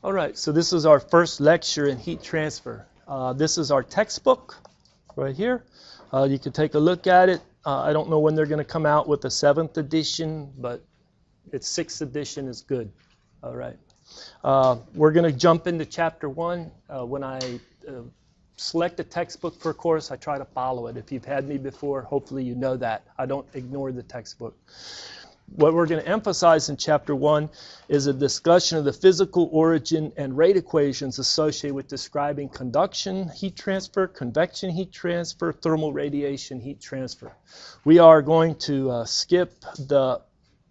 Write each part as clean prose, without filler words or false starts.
All right, so this is our first lecture in heat transfer. This is our textbook right here. You can take a look at it. I don't know when they're going to come out with the 7th edition, but its 6th edition is good. All right. We're going to jump into Chapter 1. When I select a textbook for a course, I try to follow it. If you've had me before, hopefully you know that. I don't ignore the textbook. What we're going to emphasize in Chapter 1 is a discussion of the physical origin and rate equations associated with describing conduction heat transfer, convection heat transfer, thermal radiation heat transfer. We are going to skip the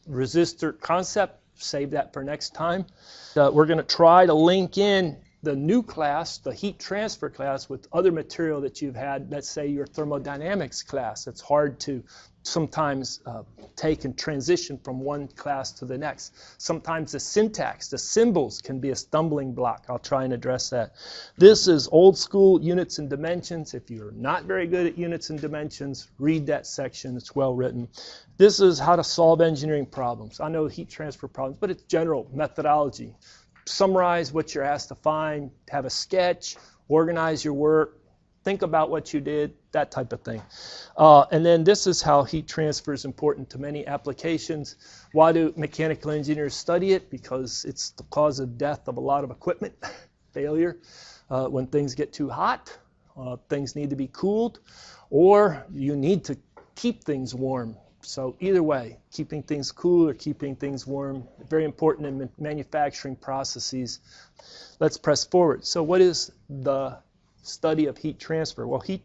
resistor concept, save that for next time. We're going to try to link in the new class, the heat transfer class, with other material that you've had, let's say your thermodynamics class. It's hard to sometimes take and transition from one class to the next. Sometimes the syntax, the symbols can be a stumbling block. I'll try and address that. This is old school units and dimensions. If you're not very good at units and dimensions, read that section. It's well written. This is how to solve engineering problems. I know heat transfer problems, but it's general methodology. Summarize what you're asked to find, have a sketch, organize your work, think about what you did, that type of thing. And then this is how heat transfer is important to many applications. Why do mechanical engineers study it? Because it's the cause of death of a lot of equipment failure. When things get too hot, things need to be cooled, or you need to keep things warm. So either way, keeping things cool or keeping things warm, very important in manufacturing processes. Let's press forward. So what is the study of heat transfer? Well, heat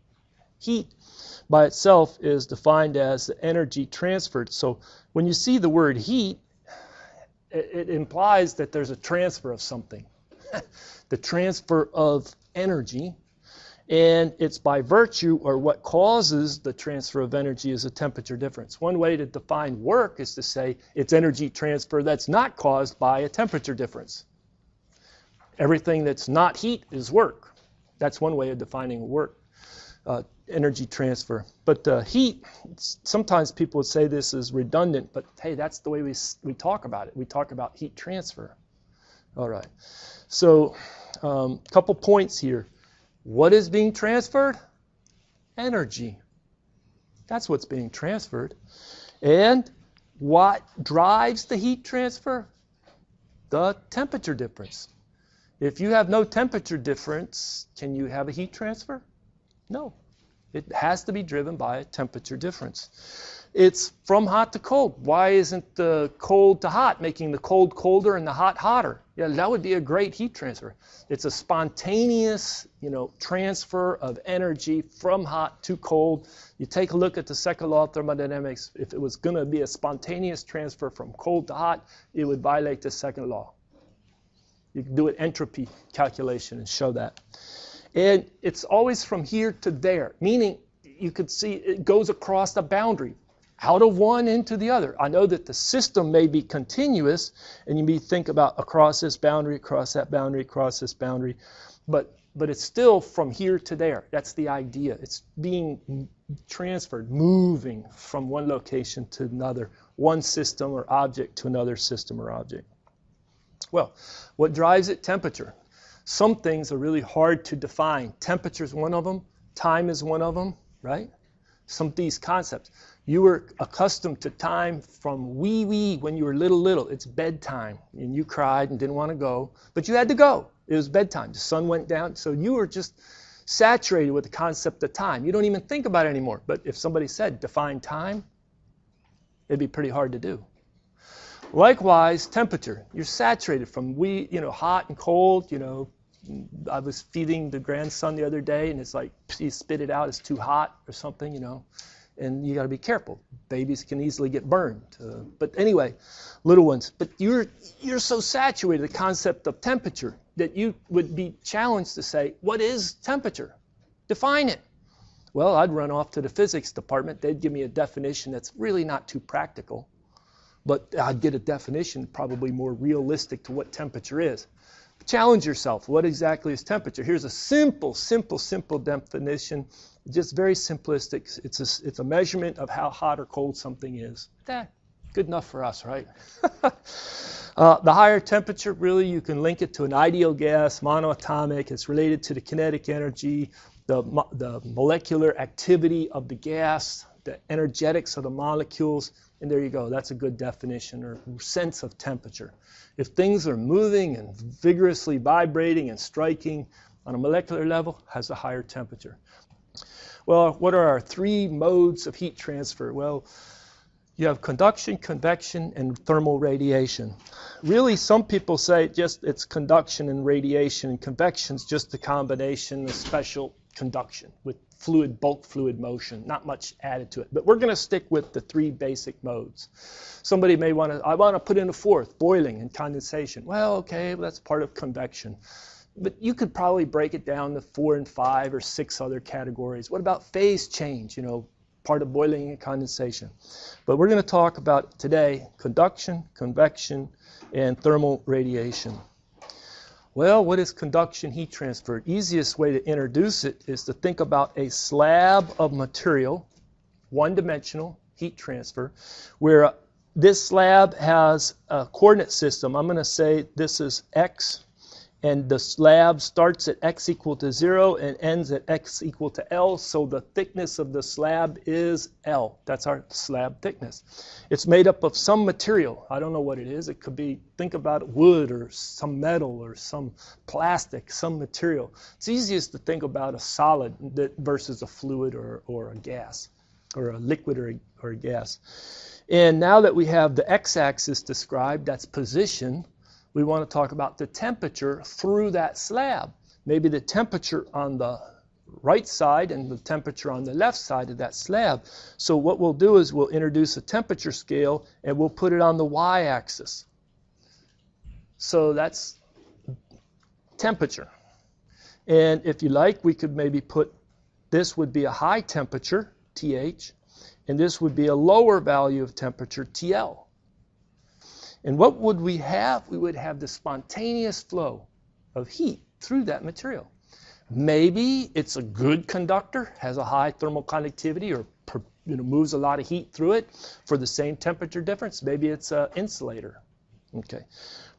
by itself is defined as the energy transferred. So when you see the word heat, it implies that there's a transfer of something. The transfer of energy. And it's by virtue, or what causes the transfer of energy, is a temperature difference. One way to define work is to say it's energy transfer that's not caused by a temperature difference. Everything that's not heat is work. That's one way of defining work, energy transfer. But heat, sometimes people would say this is redundant, but hey, that's the way we talk about it. We talk about heat transfer. All right. So a couple points here. What is being transferred? Energy. That's what's being transferred. And what drives the heat transfer? The temperature difference. If you have no temperature difference, can you have a heat transfer? No. It has to be driven by a temperature difference. It's from hot to cold. Why isn't the cold to hot making the cold colder and the hot hotter? Yeah, that would be a great heat transfer. It's a spontaneous, transfer of energy from hot to cold. You take a look at the second law of thermodynamics. If it was going to be a spontaneous transfer from cold to hot, it would violate the second law. You can do an entropy calculation and show that. And it's always from here to there, meaning you could see it goes across the boundary, out of one into the other. I know that the system may be continuous, and you may think about across this boundary, across that boundary, across this boundary, but it's still from here to there. That's the idea. It's being transferred, moving from one location to another, one system or object to another system or object. Well, what drives it? Temperature. Some things are really hard to define. Temperature is one of them. Time is one of them, right? Some of these concepts. You were accustomed to time from wee when you were little. It's bedtime. And you cried and didn't want to go. But you had to go. It was bedtime. The sun went down. So you were just saturated with the concept of time. You don't even think about it anymore. But if somebody said, define time, it'd be pretty hard to do. Likewise, temperature. You're saturated from hot and cold. I was feeding the grandson the other day, and it's like he spit it out. It's too hot or something, And you got to be careful. Babies can easily get burned. But anyway, little ones. But you're so saturated with the concept of temperature that you would be challenged to say, what is temperature? Define it. Well, I'd run off to the physics department. They'd give me a definition that's really not too practical. But I'd get a definition probably more realistic to what temperature is. Challenge yourself. What exactly is temperature? Here's a simple definition, just very simplistic. It's a measurement of how hot or cold something is. Good enough for us, right? The higher temperature, really, you can link it to an ideal gas, monoatomic. It's related to the kinetic energy, the molecular activity of the gas, the energetics of the molecules, and there you go. That's a good definition or sense of temperature. If things are moving and vigorously vibrating and striking on a molecular level, has a higher temperature. Well, what are our three modes of heat transfer? Well, you have conduction, convection, and thermal radiation. Really, some people say just it's conduction and radiation, and convection's just a combination of special conduction with fluid, bulk fluid motion, not much added to it. But we're going to stick with the three basic modes. Somebody may want to, I want to put in a fourth, boiling and condensation. Well, okay, that's part of convection. But you could probably break it down to 4 and 5 or 6 other categories. What about phase change, part of boiling and condensation? But we're going to talk about today conduction, convection, and thermal radiation. Well, what is conduction heat transfer? Easiest way to introduce it is to think about a slab of material, one-dimensional heat transfer, where this slab has a coordinate system. I'm going to say this is X, and the slab starts at X equal to 0 and ends at X equal to L, so the thickness of the slab is L. That's our slab thickness. It's made up of some material. I don't know what it is. It could be, think about it, wood or some metal or some plastic, some material. It's easiest to think about a solid versus a fluid or a gas, or a liquid or a gas. And now that we have the x-axis described, that's position, we want to talk about the temperature through that slab. Maybe the temperature on the right side and the temperature on the left side of that slab. So what we'll do is we'll introduce a temperature scale and we'll put it on the y-axis. So that's temperature. And if you like, we could maybe put, this would be a high temperature, TH, and this would be a lower value of temperature, TL. And what would we have? We would have the spontaneous flow of heat through that material. Maybe it's a good conductor, has a high thermal conductivity, or moves a lot of heat through it for the same temperature difference. Maybe it's an insulator. Okay.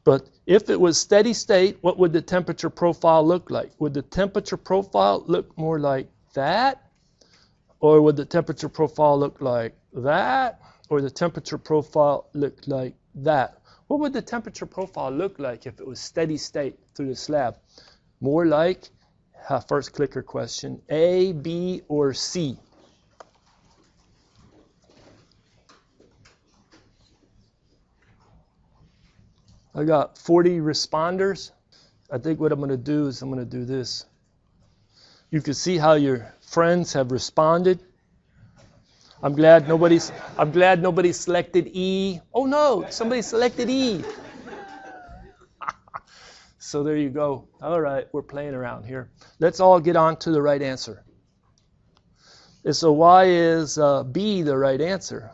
But if it was steady state, what would the temperature profile look like? Would the temperature profile look more like that? Or would the temperature profile look like that? Or the temperature profile look like that? What would the temperature profile look like if it was steady state through the slab? More like, first clicker question, A, B, or C? I got 40 responders. I think what I'm going to do is I'm going to do this. You can see how your friends have responded. I'm glad nobody selected E. Oh no, somebody selected E. So there you go. All right, we're playing around here. Let's all get on to the right answer. So why is B the right answer?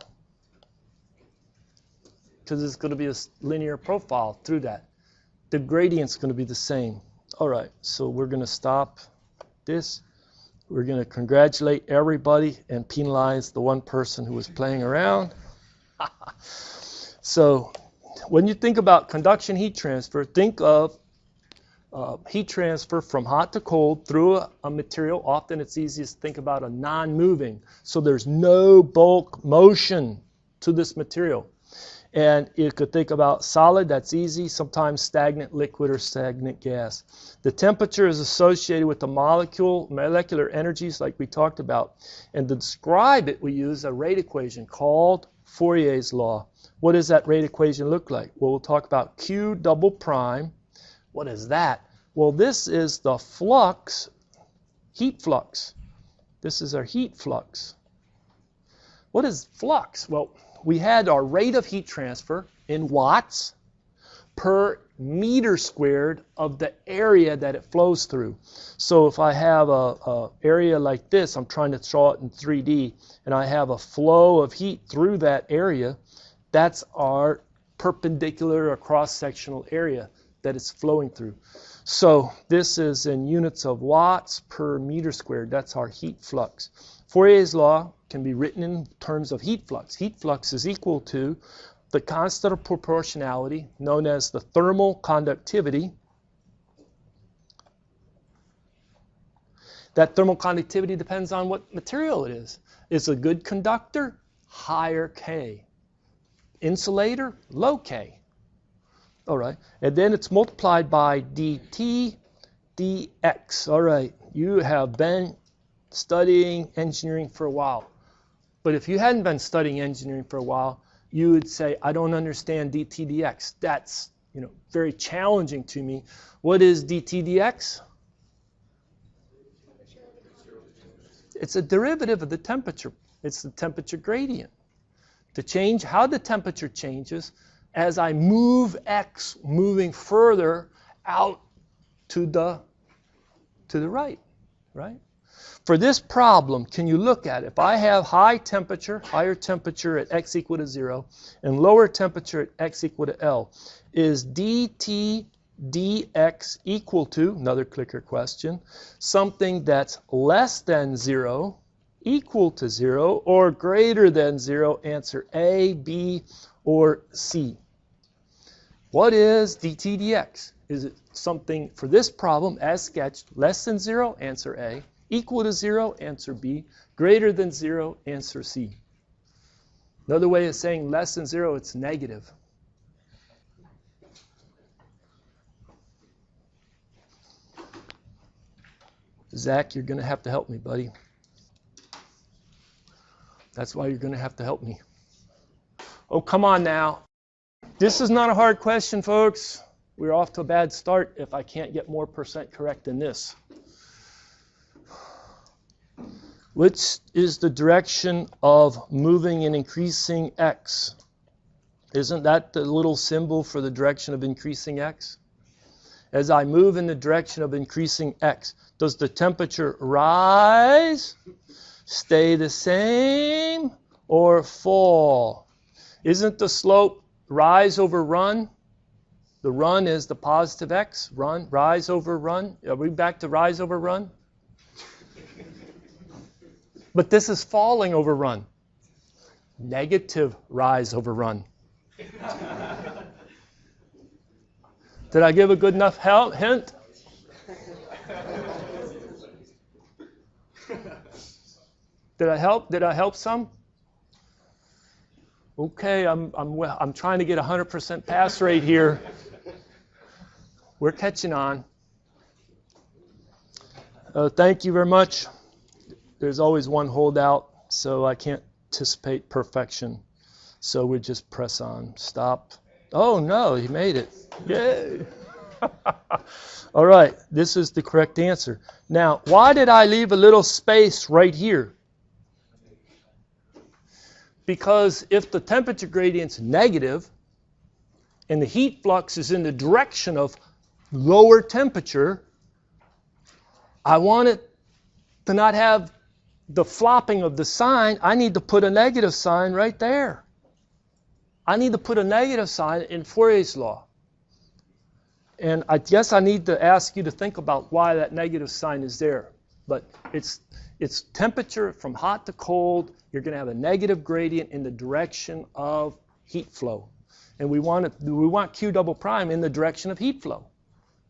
Because it's going to be a linear profile through that. The gradient's going to be the same. All right, so we're going to stop this. We're going to congratulate everybody and penalize the one person who was playing around. So when you think about conduction heat transfer, think of heat transfer from hot to cold through a material. Often it's easiest to think about a non-moving. So there's no bulk motion to this material. And you could think about solid, that's easy, sometimes stagnant liquid or stagnant gas. The temperature is associated with the molecular energies like we talked about. And to describe it, we use a rate equation called Fourier's law. What does that rate equation look like? Well, we'll talk about Q double prime. What is that? Well, this is the flux, heat flux. This is our heat flux. What is flux? Well, we had our rate of heat transfer in watts per meter squared of the area that it flows through. So if I have a area like this, I'm trying to draw it in 3D, and I have a flow of heat through that area, that's our perpendicular or cross-sectional area that it's flowing through. So this is in units of watts per meter squared. That's our heat flux. Fourier's law can be written in terms of heat flux. Heat flux is equal to the constant of proportionality, known as the thermal conductivity. That thermal conductivity depends on what material it is. It's a good conductor, higher K. Insulator, low K. All right, and then it's multiplied by dt dx. All right, you have been studying engineering for a while. But if you hadn't been studying engineering for a while, you would say, I don't understand dt dx. That's, very challenging to me. What is dt dx? It's a derivative of the temperature. It's the temperature gradient. To change how the temperature changes as I move x, moving further out to the right, right? For this problem, can you look at it? If I have higher temperature at x equal to 0, and lower temperature at x equal to L, is dt dx equal to, another clicker question, something that's less than 0, equal to 0, or greater than 0? Answer A, B, or C. What is dt dx? Is it something, for this problem, as sketched, less than 0? Answer A. Equal to 0? Answer B. Greater than 0? Answer C. Another way of saying less than 0, it's negative. Zach, you're going to have to help me, buddy. That's why you're going to have to help me. Oh, come on now. This is not a hard question, folks. We're off to a bad start if I can't get more % correct than this. Which is the direction of moving and increasing x? Isn't that the little symbol for the direction of increasing x? As I move in the direction of increasing x, does the temperature rise, stay the same, or fall? Isn't the slope rise over run? The run is the positive x. Run, rise over run. Are we back to rise over run? But this is falling over run. Negative rise over run. Did I give a good enough hint? Did I help? Did I help some? Okay, I'm trying to get 100% pass rate here. We're catching on. Thank you very much. There's always one holdout, so I can't anticipate perfection. So we just press on. Stop. Oh, no, he made it. Yay. All right, this is the correct answer. Now, why did I leave a little space right here? Because if the temperature gradient's negative and the heat flux is in the direction of lower temperature, I want it to not have the flopping of the sign. I need to put a negative sign right there. I need to put a negative sign in Fourier's law. And I guess I need to ask you to think about why that negative sign is there. But it's temperature from hot to cold. You're going to have a negative gradient in the direction of heat flow. And we want Q double prime in the direction of heat flow.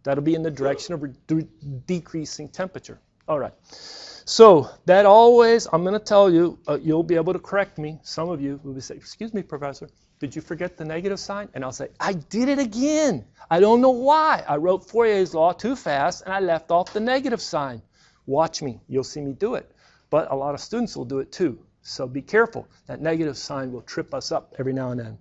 That'll be in the direction of decreasing temperature. All right. So that always, I'm going to tell you, you'll be able to correct me. Some of you will say, excuse me, professor, did you forget the negative sign? And I'll say, I did it again. I don't know why. I wrote Fourier's law too fast, and I left off the negative sign. Watch me. You'll see me do it. But a lot of students will do it too. So be careful. That negative sign will trip us up every now and then.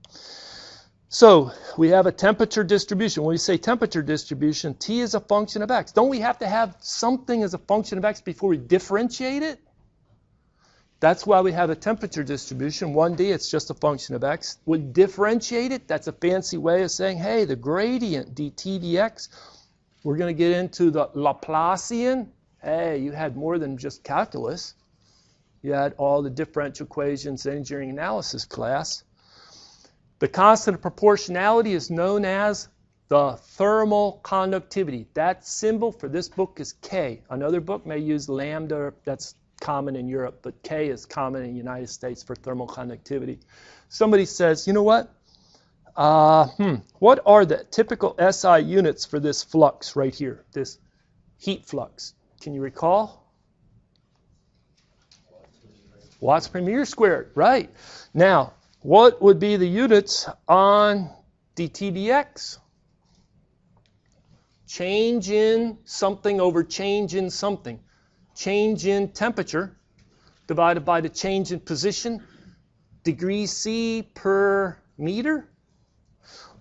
So we have a temperature distribution. When we say temperature distribution, T is a function of X. Don't we have to have something as a function of X before we differentiate it? That's why we have a temperature distribution. 1D, it's just a function of X. We differentiate it. That's a fancy way of saying, hey, the gradient, dt dx, we're going to get into the Laplacian. Hey, you had more than just calculus. You had all the differential equations, engineering analysis class. The constant of proportionality is known as the thermal conductivity. That symbol for this book is K. Another book may use lambda. That's common in Europe, but K is common in the United States for thermal conductivity. Somebody says, you know what? What are the typical SI units for this flux right here, this heat flux? Can you recall? Watts per meter squared, right. Now, what would be the units on dt dx? Change in something over change in something. Change in temperature divided by the change in position, degrees C per meter.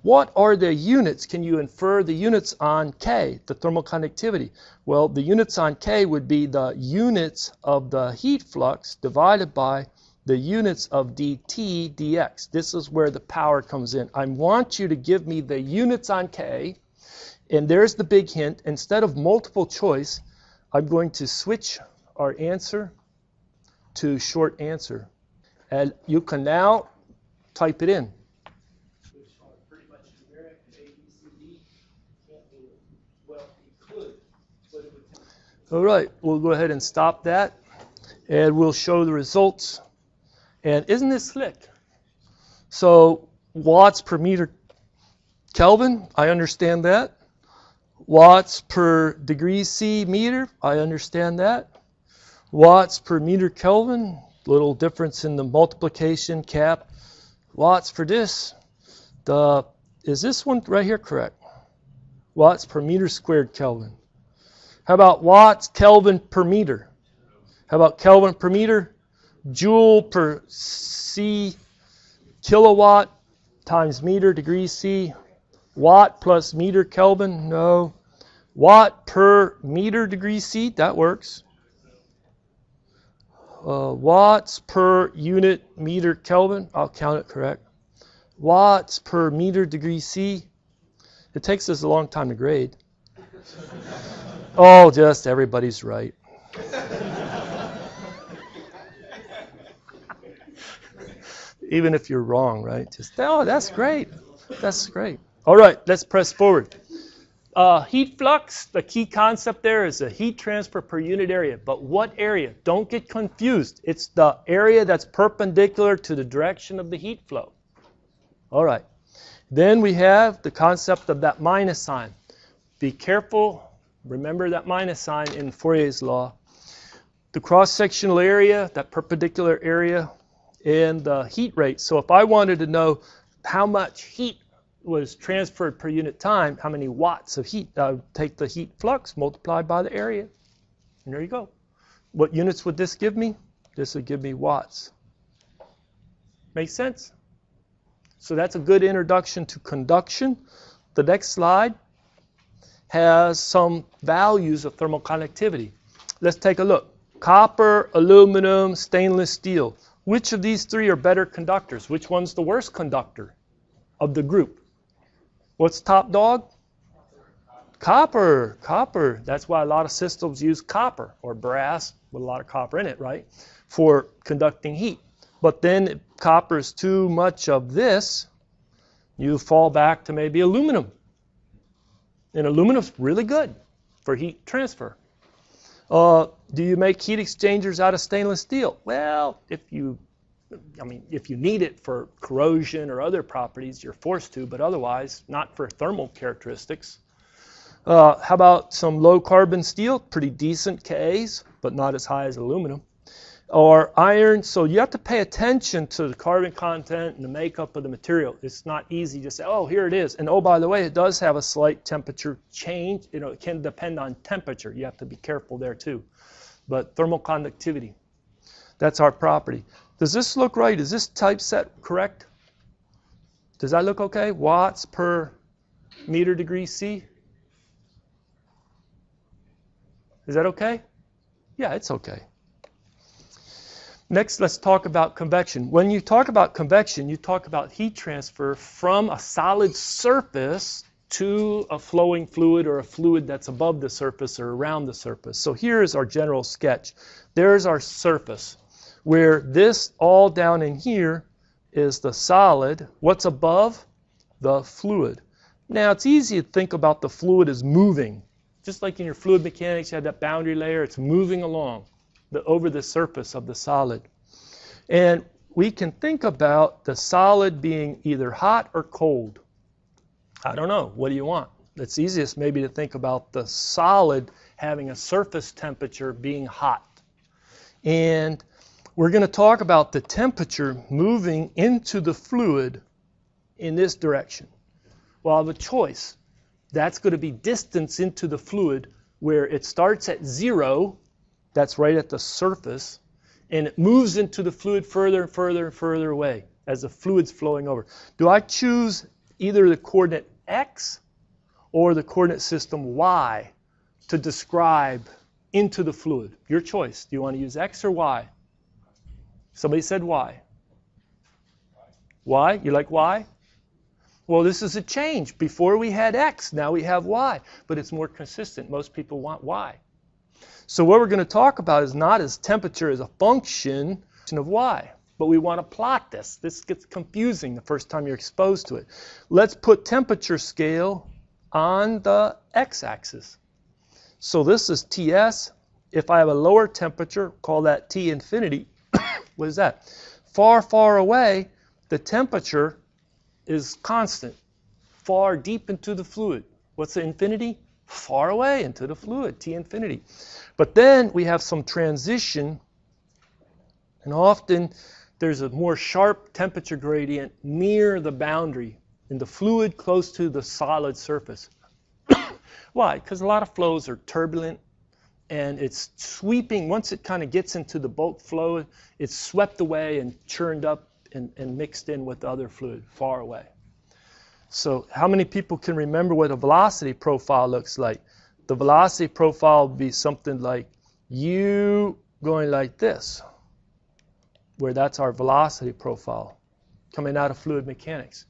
What are the units? Can you infer the units on K, the thermal conductivity? Well, the units on K would be the units of the heat flux divided by the units of dt dx. This is where the power comes in. I want you to give me the units on K, and there's the big hint. Instead of multiple choice, I'm going to switch our answer to short answer. And you can now type it in. All right, we'll go ahead and stop that, and we'll show the results. And isn't this slick? So watts per meter Kelvin, I understand that. Watts per degree C meter, I understand that. Watts per meter Kelvin, little difference in the multiplication cap. Watts for this. Is this one right here correct? Watts per meter squared Kelvin. How about watts Kelvin per meter? How about Kelvin per meter? Joule per C kilowatt times meter degrees C. Watt plus meter Kelvin? No. Watt per meter degrees C? That works. Watts per unit meter Kelvin? I'll count it correct. Watts per meter degree C. It takes us a long time to grade. Oh, just everybody's right. Even if you're wrong, right? Just, oh, that's great. That's great. All right, let's press forward. Heat flux, the key concept there is a heat transfer per unit area. But what area? Don't get confused. It's the area that's perpendicular to the direction of the heat flow. All right. Then we have the concept of that minus sign. Be careful. Remember that minus sign in Fourier's law. The cross-sectional area, that perpendicular area, and the heat rate. So if I wanted to know how much heat was transferred per unit time, how many watts of heat, I would take the heat flux multiplied by the area. And there you go. What units would this give me? This would give me watts. Make sense? So that's a good introduction to conduction. The next slide has some values of thermal conductivity. Let's take a look. Copper, aluminum, stainless steel. Which of these three are better conductors? Which one's the worst conductor of the group? What's top dog? Copper. Copper. That's why a lot of systems use copper or brass with a lot of copper in it, right? For conducting heat. But then if copper is too much of this, you fall back to maybe aluminum. And aluminum's really good for heat transfer. Do you make heat exchangers out of stainless steel? Well, if you need it for corrosion or other properties, you're forced to, but otherwise, not for thermal characteristics. How about some low carbon steel? Pretty decent Ks, but not as high as aluminum. Or iron. So you have to pay attention to the carbon content and the makeup of the material. It's not easy to say, oh, here it is. And oh, by the way, it does have a slight temperature change. It can depend on temperature. You have to be careful there too. But thermal conductivity, that's our property. Does this look right? Is this typeset correct? Does that look okay? Watts per meter degree C? Is that okay? Yeah, it's okay. Next, let's talk about convection. When you talk about convection, you talk about heat transfer from a solid surface to a flowing fluid or a fluid that's above the surface or around the surface. So here's our general sketch. There's our surface, where this all down in here is the solid. What's above? The fluid. Now, it's easy to think about the fluid as moving. Just like in your fluid mechanics, you have that boundary layer. It's moving along over the surface of the solid. And we can think about the solid being either hot or cold. I don't know. What do you want? It's easiest maybe to think about the solid having a surface temperature being hot. And we're going to talk about the temperature moving into the fluid in this direction. Well, I have a choice. That's going to be distance into the fluid where it starts at 0, that's right at the surface, and it moves into the fluid further and further and further away as the fluid's flowing over. Do I choose either the coordinate x or the coordinate system y to describe into the fluid? Your choice. Do you want to use x or y? Somebody said y. Y? You like y? Well, this is a change. Before we had x, now we have y, but it's more consistent. Most people want y. So what we're going to talk about is not as temperature as a function of y, but we want to plot this. This gets confusing the first time you're exposed to it. Let's put temperature scale on the x-axis. So this is Ts. If I have a lower temperature, call that T infinity. What is that? Far, far away, the temperature is constant. Far deep into the fluid. What's the infinity? Far away into the fluid, T infinity. But then we have some transition, and often there's a more sharp temperature gradient near the boundary in the fluid close to the solid surface. Why? Because a lot of flows are turbulent, and it's sweeping. Once it kind of gets into the bulk flow, it's swept away and churned up and mixed in with the other fluid far away. So how many people can remember what a velocity profile looks like? The velocity profile would be something like u going like this, where that's our velocity profile coming out of fluid mechanics.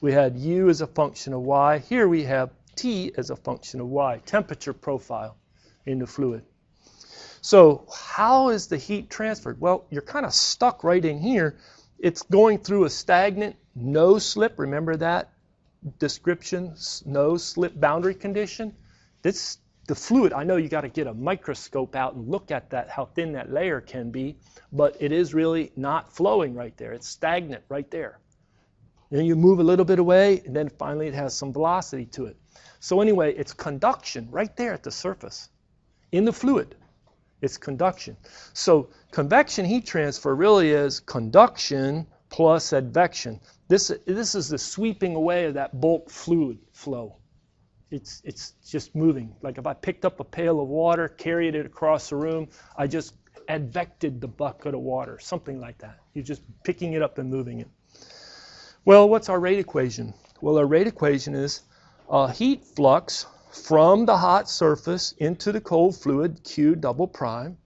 We had u as a function of y. Here we have t as a function of y, temperature profile in the fluid. So how is the heat transferred? Well, you're kind of stuck right in here. It's going through a stagnant no slip. Remember that description, no slip boundary condition? The fluid, I know you got to get a microscope out and look at that, how thin that layer can be, but it is really not flowing right there. It's stagnant right there. Then you move a little bit away, and then finally it has some velocity to it. So anyway, it's conduction right there at the surface. In the fluid, it's conduction. So convection heat transfer really is conduction plus advection. This is the sweeping away of that bulk fluid flow. It's just moving. Like if I picked up a pail of water, carried it across the room, I just advected the bucket of water, something like that. You're just picking it up and moving it. Well, what's our rate equation? Well, our rate equation is heat flux from the hot surface into the cold fluid, Q double prime.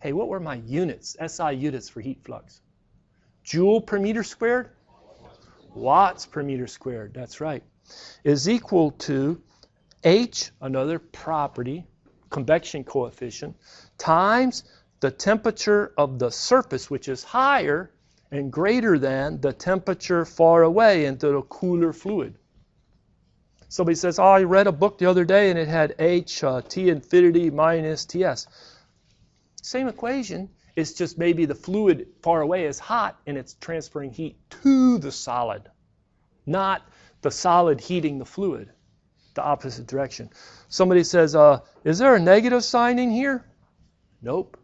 Hey, what were my units, SI units for heat flux? Joule per meter squared? Watts per meter squared, that's right, is equal to H, another property, convection coefficient, times the temperature of the surface, which is higher and greater than the temperature far away into the cooler fluid. Somebody says, oh, I read a book the other day and it had H, T infinity minus Ts. Same equation, it's just maybe the fluid far away is hot and it's transferring heat to the solid, not the solid heating the fluid, the opposite direction. Somebody says, is there a negative sign in here? Nope.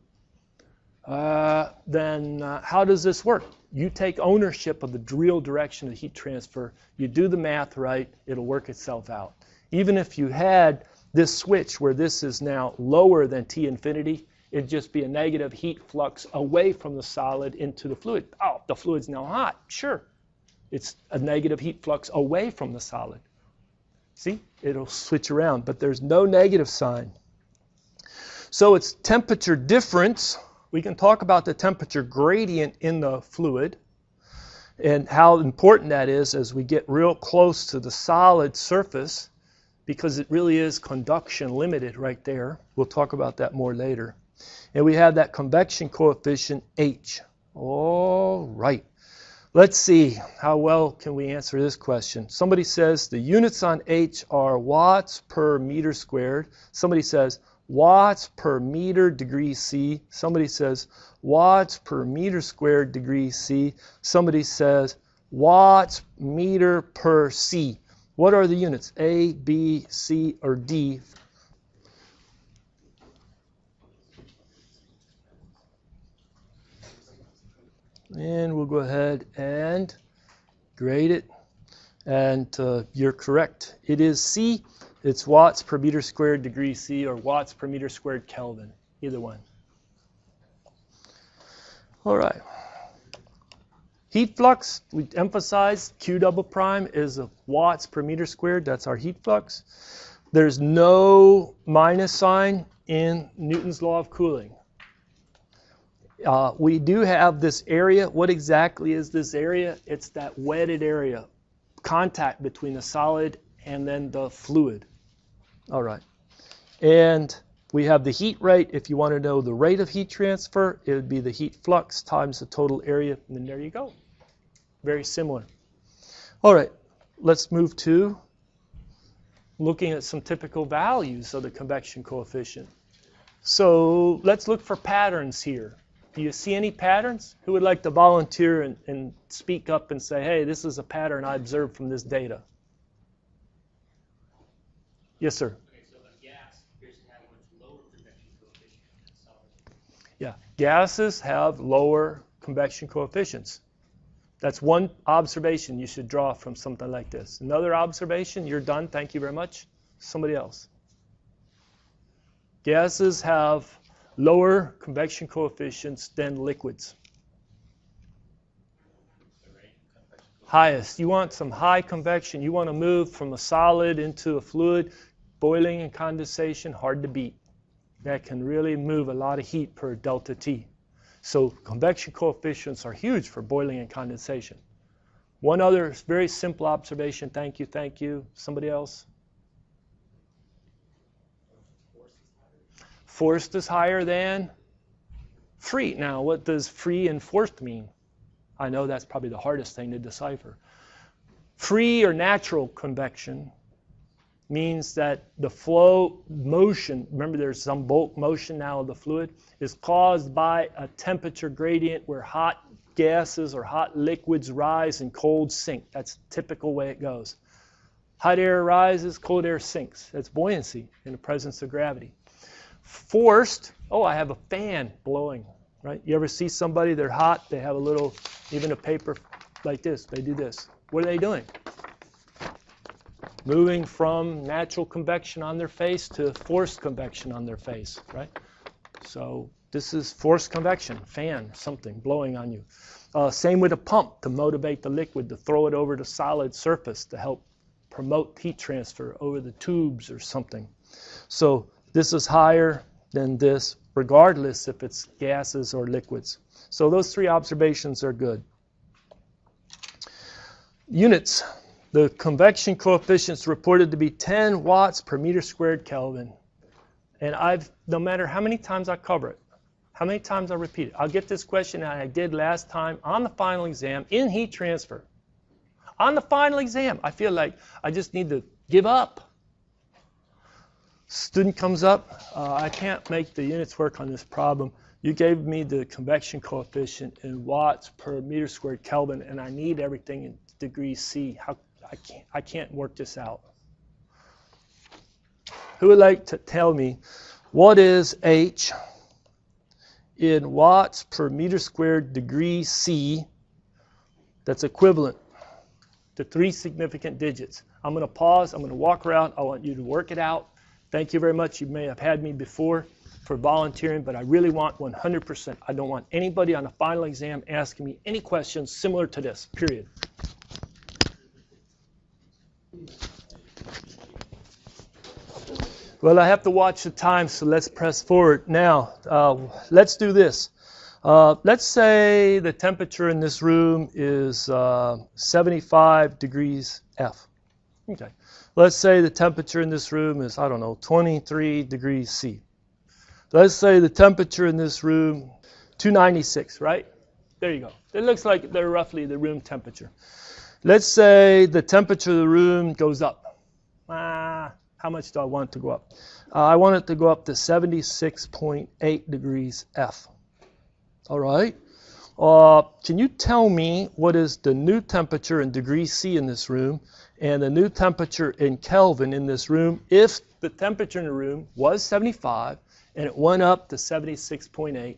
Then how does this work? You take ownership of the real direction of the heat transfer, you do the math right, it'll work itself out. Even if you had this switch where this is now lower than T infinity, it'd just be a negative heat flux away from the solid into the fluid. Oh, the fluid's now hot. Sure. It's a negative heat flux away from the solid. See? It'll switch around, but there's no negative sign. So it's temperature difference. We can talk about the temperature gradient in the fluid and how important that is as we get real close to the solid surface, because it really is conduction limited right there. We'll talk about that more later. And we have that convection coefficient H. All right. Let's see how well can we answer this question. Somebody says the units on H are watts per meter squared. Somebody says watts per meter degree C. Somebody says watts per meter squared degree C. Somebody says watts meter per C. What are the units? A, B, C, or D? And we'll go ahead and grade it. And you're correct. It is C. It's watts per meter squared degree C or watts per meter squared Kelvin. Either one. All right. Heat flux, we emphasize Q double prime is a watts per meter squared. That's our heat flux. There's no minus sign in Newton's law of cooling. We do have this area. What exactly is this area? It's that wetted area, contact between the solid and then the fluid. All right. And we have the heat rate. If you want to know the rate of heat transfer, it would be the heat flux times the total area. And then there you go. Very similar. All right. Let's move to looking at some typical values of the convection coefficient. So let's look for patterns here. Do you see any patterns? Who would like to volunteer and speak up and say, hey, this is a pattern I observed from this data? Yes, sir. Okay, so a gas appears to have a much lower convection coefficient than a solid. Yeah, gases have lower convection coefficients. That's one observation you should draw from something like this. Another observation, you're done, thank you very much. Somebody else. Gases have lower convection coefficients than liquids. Highest. You want some high convection. You want to move from a solid into a fluid. Boiling and condensation, hard to beat. That can really move a lot of heat per delta T. So convection coefficients are huge for boiling and condensation. One other very simple observation. Thank you, thank you. Somebody else? Forced is higher than free. Now, what does free and forced mean? I know that's probably the hardest thing to decipher. Free or natural convection means that the flow motion, remember there's some bulk motion now of the fluid, is caused by a temperature gradient where hot gases or hot liquids rise and cold sink. That's the typical way it goes. Hot air rises, cold air sinks. That's buoyancy in the presence of gravity. Forced, oh, I have a fan blowing, right? You ever see somebody, they're hot, they have a little, even a paper like this, they do this. What are they doing? Moving from natural convection on their face to forced convection on their face, right? So this is forced convection, fan, something blowing on you. Same with a pump to motivate the liquid to throw it over the solid surface to help promote heat transfer over the tubes or something. So this is higher than this, regardless if it's gases or liquids. So those three observations are good. Units. The convection coefficient is reported to be 10 watts per meter squared Kelvin. And no matter how many times I cover it, how many times I repeat it, I'll get this question that I did last time on the final exam in heat transfer. On the final exam, I feel like I just need to give up. Student comes up, I can't make the units work on this problem. You gave me the convection coefficient in watts per meter squared Kelvin, and I need everything in degrees C. I can't work this out. Who would like to tell me what is H in watts per meter squared degree C that's equivalent to 3 significant digits? I'm going to pause. I'm going to walk around. I want you to work it out. Thank you very much. You may have had me before for volunteering, but I really want 100%. I don't want anybody on the final exam asking me any questions similar to this, period. Well, I have to watch the time, so let's press forward. Now, let's do this. Let's say the temperature in this room is 75 degrees F. Okay. Let's say the temperature in this room is, 23 degrees C. Let's say the temperature in this room, 296, right? There you go. It looks like they're roughly the room temperature. Let's say the temperature of the room goes up. How how much do I want it to go up? I want it to go up to 76.8 degrees F. All right. Can you tell me what is the new temperature in degrees C in this room and the new temperature in Kelvin in this room if the temperature in the room was 75 and it went up to 76.8?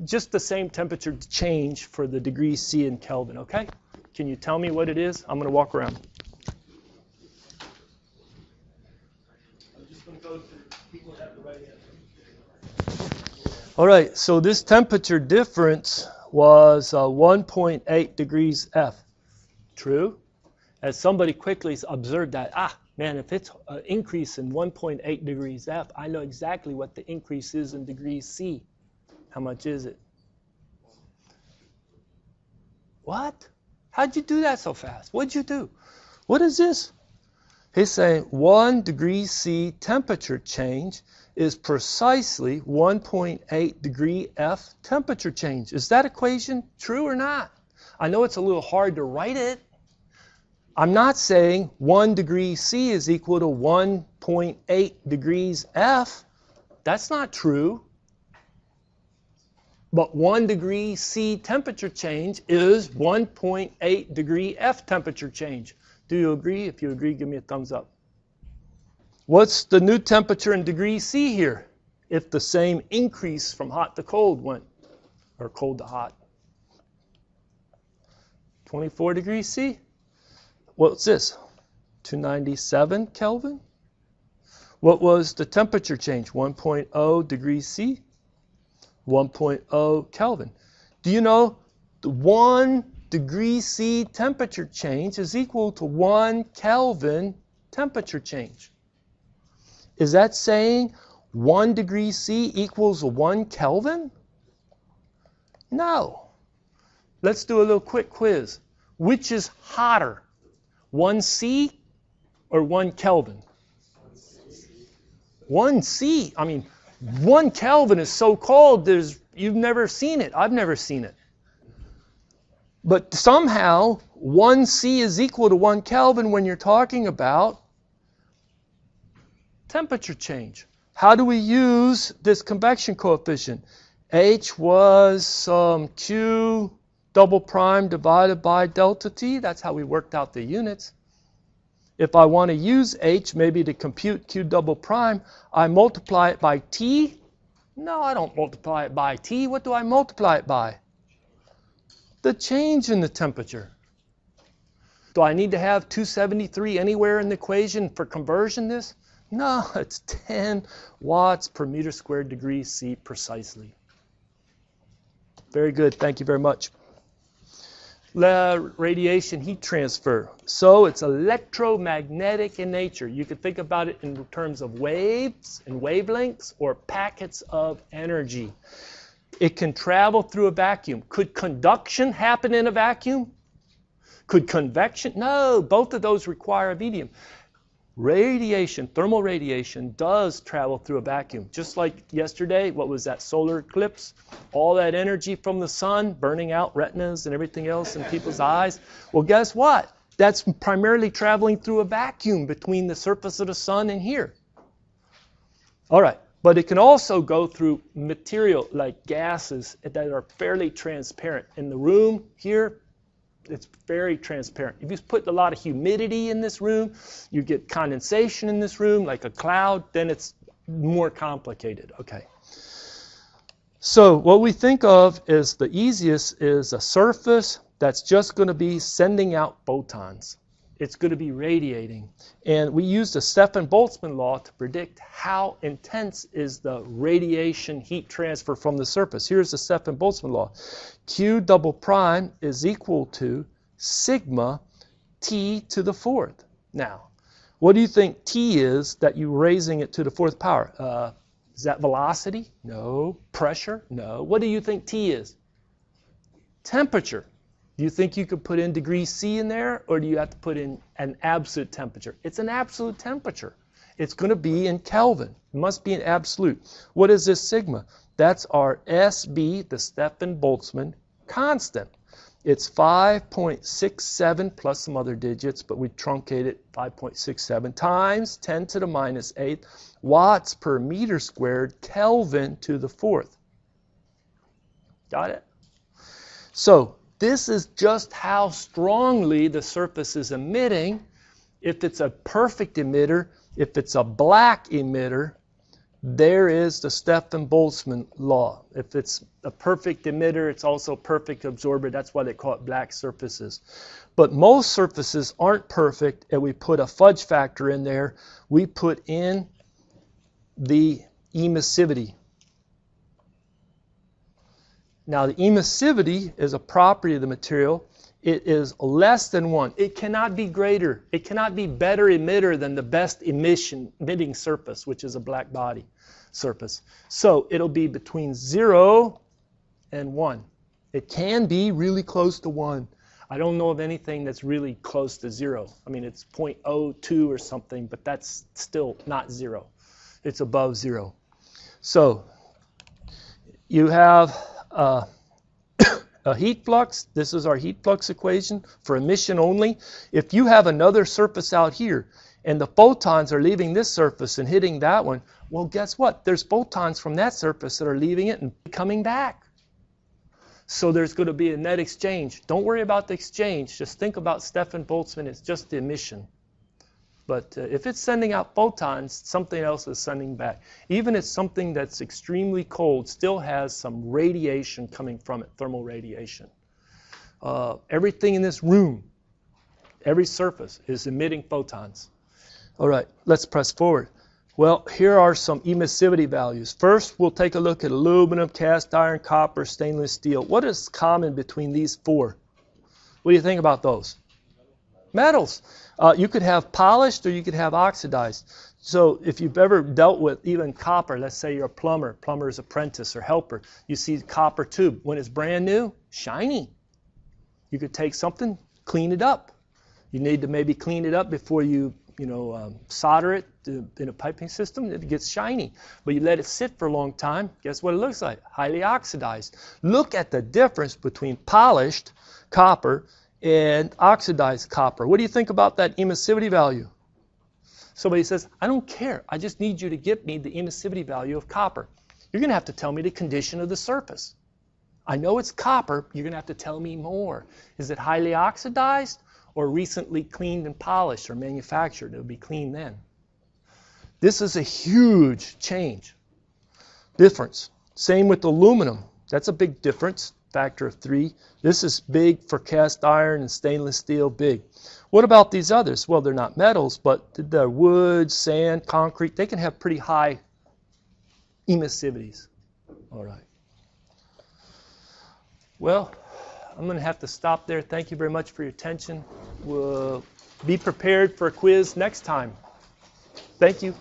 Just the same temperature change for the degrees C in Kelvin, okay? Can you tell me what it is? I'm going to walk around. I'm just going to go to people that have the right answer. All right, so this temperature difference was 1.8 degrees F. True? As somebody quickly observed that, man, if it's an increase in 1.8 degrees F, I know exactly what the increase is in degrees C. How much is it? What? How'd you do that so fast? What'd you do? What is this? He's saying 1 degree C temperature change is precisely 1.8 degree F temperature change. Is that equation true or not? I know it's a little hard to write it. I'm not saying 1 degree C is equal to 1.8 degrees F. That's not true. But 1 degree C temperature change is 1.8 degree F temperature change. Do you agree? If you agree, give me a thumbs up. What's the new temperature in degrees C here if the same increase from hot to cold went, or cold to hot? 24 degrees C? What's this? 297 Kelvin? What was the temperature change? 1.0 degrees C? 1.0 Kelvin. Do you know the 1 degree C temperature change is equal to 1 Kelvin temperature change? Is that saying 1 degree C equals 1 Kelvin? No. Let's do a little quick quiz. Which is hotter, 1 C or 1 Kelvin? 1 C. I mean, 1 Kelvin is so cold, you've never seen it. I've never seen it. But somehow, 1 C is equal to 1 Kelvin when you're talking about temperature change. How do we use this convection coefficient? H was Q double prime divided by delta T. That's how we worked out the units. If I want to use H maybe to compute Q double prime, I multiply it by T. No, I don't multiply it by T. What do I multiply it by? The change in the temperature. Do I need to have 273 anywhere in the equation for conversion this? No, it's 10 watts per meter squared degrees C precisely. Very good. Thank you very much. Radiation heat transfer. So it's electromagnetic in nature. You could think about it in terms of waves and wavelengths or packets of energy. It can travel through a vacuum. Could conduction happen in a vacuum? Could convection? No, both of those require a medium. Radiation, thermal radiation, does travel through a vacuum. Just like yesterday, what was that solar eclipse? All that energy from the sun burning out retinas and everything else in people's eyes. Well, guess what? That's primarily traveling through a vacuum between the surface of the sun and here. All right, but it can also go through material like gases that are fairly transparent. In the room here, it's very transparent. If you put a lot of humidity in this room, you get condensation in this room, like a cloud, then it's more complicated. Okay. So what we think of is the easiest is a surface that's just going to be sending out photons. It's going to be radiating. And we use the Stefan-Boltzmann law to predict how intense is the radiation heat transfer from the surface. Here's the Stefan-Boltzmann law. Q double prime is equal to sigma T to the fourth. Now, what do you think T is that you're raising it to the fourth power? Is that velocity? No. Pressure? No. What do you think T is? Temperature. Do you think you could put in degrees C in there, or do you have to put in an absolute temperature? It's an absolute temperature. It's going to be in Kelvin. It must be an absolute. What is this sigma? That's our SB, the Stefan-Boltzmann constant. It's 5.67 plus some other digits, but we truncate it 5.67 times 10 to the minus 8 watts per meter squared, Kelvin to the fourth. Got it? So this is just how strongly the surface is emitting. If it's a perfect emitter, if it's a black emitter, there is the Stefan-Boltzmann law. If it's a perfect emitter, it's also a perfect absorber. That's why they call it black surfaces. But most surfaces aren't perfect, and we put a fudge factor in there. We put in the emissivity. Now, the emissivity is a property of the material. It is less than 1. It cannot be greater. It cannot be better emitter than the best emitting surface, which is a black body surface. So it'll be between 0 and 1. It can be really close to 1. I don't know of anything that's really close to 0. I mean, it's 0.02 or something, but that's still not 0. It's above 0. So you have a heat flux. This is our heat flux equation for emission only. If you have another surface out here and the photons are leaving this surface and hitting that one, well, guess what? There's photons from that surface that are leaving it and coming back. So there's going to be a net exchange. Don't worry about the exchange. Just think about Stefan-Boltzmann. It's just the emission. But if it's sending out photons, something else is sending back. Even if something that's extremely cold still has some radiation coming from it, thermal radiation. Everything in this room, every surface is emitting photons. All right, let's press forward. Well, here are some emissivity values. First, we'll take a look at aluminum, cast iron, copper, stainless steel. What is common between these four? What do you think about those? Metals. You could have polished or you could have oxidized. So if you've ever dealt with even copper, let's say you're a plumber's apprentice or helper, you see copper tube. When it's brand new, shiny. You could take something, clean it up. You need to maybe clean it up before you solder it in a piping system. It gets shiny. But you let it sit for a long time, guess what it looks like? Highly oxidized. Look at the difference between polished copper and oxidized copper. What do you think about that emissivity value? Somebody says, I don't care. I just need you to give me the emissivity value of copper. You're going to have to tell me the condition of the surface. I know it's copper. You're going to have to tell me more. Is it highly oxidized or recently cleaned and polished or manufactured? It would be clean then. This is a huge difference. Same with aluminum. That's a big difference. Factor of 3. This is big for cast iron and stainless steel, big. What about these others? Well, they're not metals, but they're wood, sand, concrete. They can have pretty high emissivities. All right. Well, I'm going to have to stop there. Thank you very much for your attention. We'll be prepared for a quiz next time. Thank you.